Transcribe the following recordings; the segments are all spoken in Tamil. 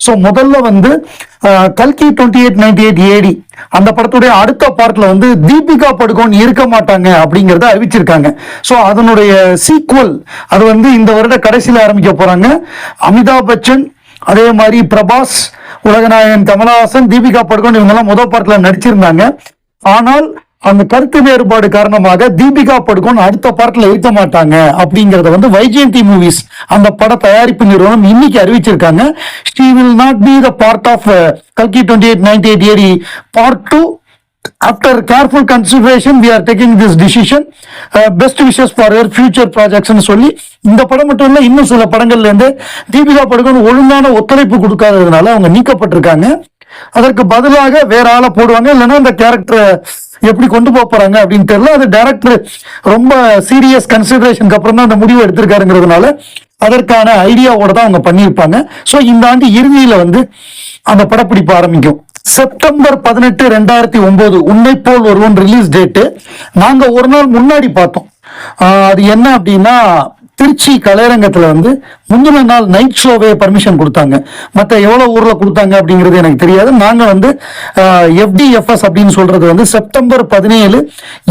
ஸோ முதல்ல வந்து கல்கி 2898 ஏடி அந்த படத்துடைய அடுத்த பார்ட்ல வந்து தீபிகா படுகோன் இருக்க மாட்டாங்க அப்படிங்கறத அறிவிச்சிருக்காங்க. ஸோ அதனுடைய சீக்வல் அது வந்து இந்த வருட கடைசியில் ஆரம்பிக்க போறாங்க. அமிதாப் பச்சன், அதே மாதிரி பிரபாஸ், உலகநாயகன் கமலஹாசன், தீபிகா படுகோன் இவங்கெல்லாம் முதல் பார்ட்ல நடிச்சிருந்தாங்க. ஆனால் அந்த கருத்து வேறுபாடு காரணமாக தீபிகா படுகோன் அடுத்த பார்ட்ல இருக்க மாட்டாங்க அப்படிங்கறத வந்து வைஜெயந்தி மூவிஸ் அந்த பட தயாரிப்பு நிறுவனம் இன்னைக்கு அறிவிச்சிருக்காங்க. she will not be the part of Kalki 2898 AD part 2. After careful consideration we are taking this decision. Best wishes for your future projects னு சொல்லி இந்த படம் மட்டும் இல்ல, இன்னும் சில படங்கள்ல இருந்து தீபிகா படுகோன் ஒழுங்கான ஒத்துழைப்பு கொடுக்காததுனால அவங்க நீக்கப்பட்டிருக்காங்க. அதற்கு பதிலாக வேற ஆளை போடுவாங்க, இல்லைன்னா அந்த கேரக்டரை எப்படி கொண்டு போறாங்க அப்படின்னு தெரியல. அது டைரக்டர் ரொம்ப சீரியஸ் கன்சிடரேஷனுக்கு அப்புறம் தான் அந்த முடிவு எடுத்திருக்காருங்கிறதுனால அதற்கான ஐடியாவோட தான் அவங்க பண்ணியிருப்பாங்க. ஸோ இந்த ஆண்டு இறுதியில வந்து அந்த படப்பிடிப்பு ஆரம்பிக்கும். செப்டம்பர் 18, 2009 உன்னை போல் ஒருவன் ரிலீஸ் டேட்டு நாங்க ஒரு நாள் முன்னாடி பார்த்தோம். அது என்ன அப்படின்னா, திருச்சி கலையரங்கத்துல வந்து முந்தின நாள் நைட் ஷோவே பர்மிஷன் கொடுத்தாங்க. மற்ற எவ்வளவு ஊர்ல கொடுத்தாங்க அப்படிங்கிறது எனக்கு தெரியாது. நாங்க வந்து FDFS அப்படின்னு சொல்றது வந்து செப்டம்பர் 17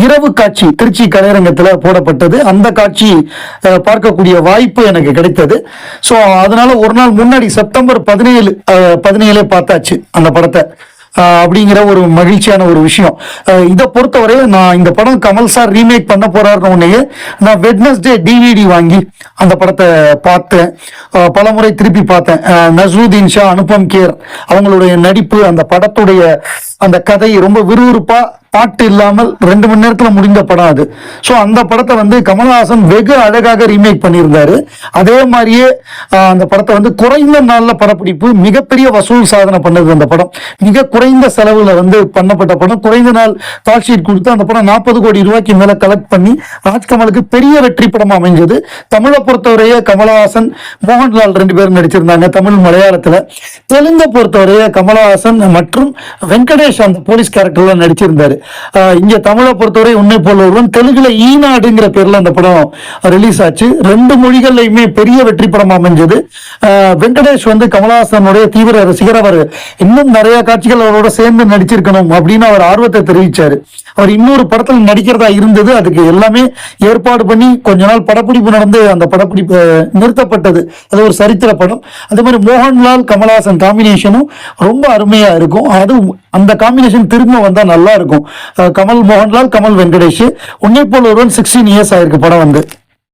இரவு காட்சி திருச்சி கலையரங்கத்துல போடப்பட்டது. அந்த காட்சி பார்க்கக்கூடிய வாய்ப்பு எனக்கு கிடைத்தது. ஸோ அதனால ஒரு நாள் முன்னாடி செப்டம்பர் 17 பார்த்தாச்சு அந்த படத்தை. அப்படிங்கிற ஒரு மகிழ்ச்சியான ஒரு விஷயம். இதை பொறுத்தவரை நான் இந்த படம் கமல் சார் ரீமேக் பண்ண போறாருன்னு உடனே நான் வெட்னஸ்டே DVD வாங்கி அந்த படத்தை பார்த்தேன். பலமுறை திருப்பி பார்த்தேன். நஸ்ருதீன் ஷா, அனுபம் கேர் அவங்களுடைய நடிப்பு, அந்த படத்துடைய அந்த கதை ரொம்ப விறுவிறுப்பா, பாட்டு இல்லாமல் 2 மணி நேரத்துல முடிந்த படம் அது. ஸோ அந்த படத்தை வந்து கமலஹாசன் வெகு அழகாக ரீமேக் பண்ணியிருந்தாரு. அதே மாதிரியே அந்த படத்தை வந்து குறைந்த நாள்ல படப்பிடிப்பு மிகப்பெரிய வசூல் சாதனை பண்ணது. அந்த படம் மிக குறைந்த செலவுல வந்து பண்ணப்பட்ட படம். குறைந்த நாள் கால் ஷீட் கொடுத்து அந்த படம் 40 கோடி ரூபாய்க்கு மேல கலெக்ட் பண்ணி ராஜ்கமலுக்கு பெரிய வெற்றி படம் அமைஞ்சது. தமிழை பொறுத்தவரையே கமலஹாசன், மோகன்லால் 2 பேரும் நடிச்சிருந்தாங்க தமிழ் மலையாளத்துல. தெலுங்கை பொறுத்தவரையே கமலஹாசன் மற்றும் வெங்கடேஷ் அந்த போலீஸ் கேரக்டர்ல நடிச்சிருந்தாரு. இங்க தமிழை பொறுத்தவரை உன்னை போல் ஒருவன், தெலுங்குல ஈநாடுங்கிற பேர்ல அந்த படம் ரிலீஸ் ஆச்சு. 2 மொழிகள்லையுமே பெரிய வெற்றி படம் அமைஞ்சது. வெங்கடேஷ் வந்து கமலஹாசனுடைய தீவிர ரசிகர். அவர் இன்னும் நிறைய காட்சிகள் அவரோட சேர்ந்து நடிச்சிருக்கணும் அப்படின்னு அவர் ஆர்வத்தை தெரிவிச்சாரு. அவர் இன்னொரு படத்தில் நடிக்கிறதா இருந்தது. அதுக்கு எல்லாமே ஏற்பாடு பண்ணி கொஞ்ச நாள் படப்பிடிப்பு நடந்து அந்த படப்பிடிப்பு நிறுத்தப்பட்டது. அது ஒரு சரித்திர படம். அதே மாதிரி மோகன்லால் கமலஹாசன் காம்பினேஷனும் ரொம்ப அருமையா இருக்கும். அது அந்த காம்பினேஷன் திரும்ப வந்தா நல்லா இருக்கும். கமல் மோகன்லால், கமல் வெங்கடேஷ். உன்னை போல் ஒருவன் 16 இயர்ஸ் ஆயிருக்கு படம் வந்து.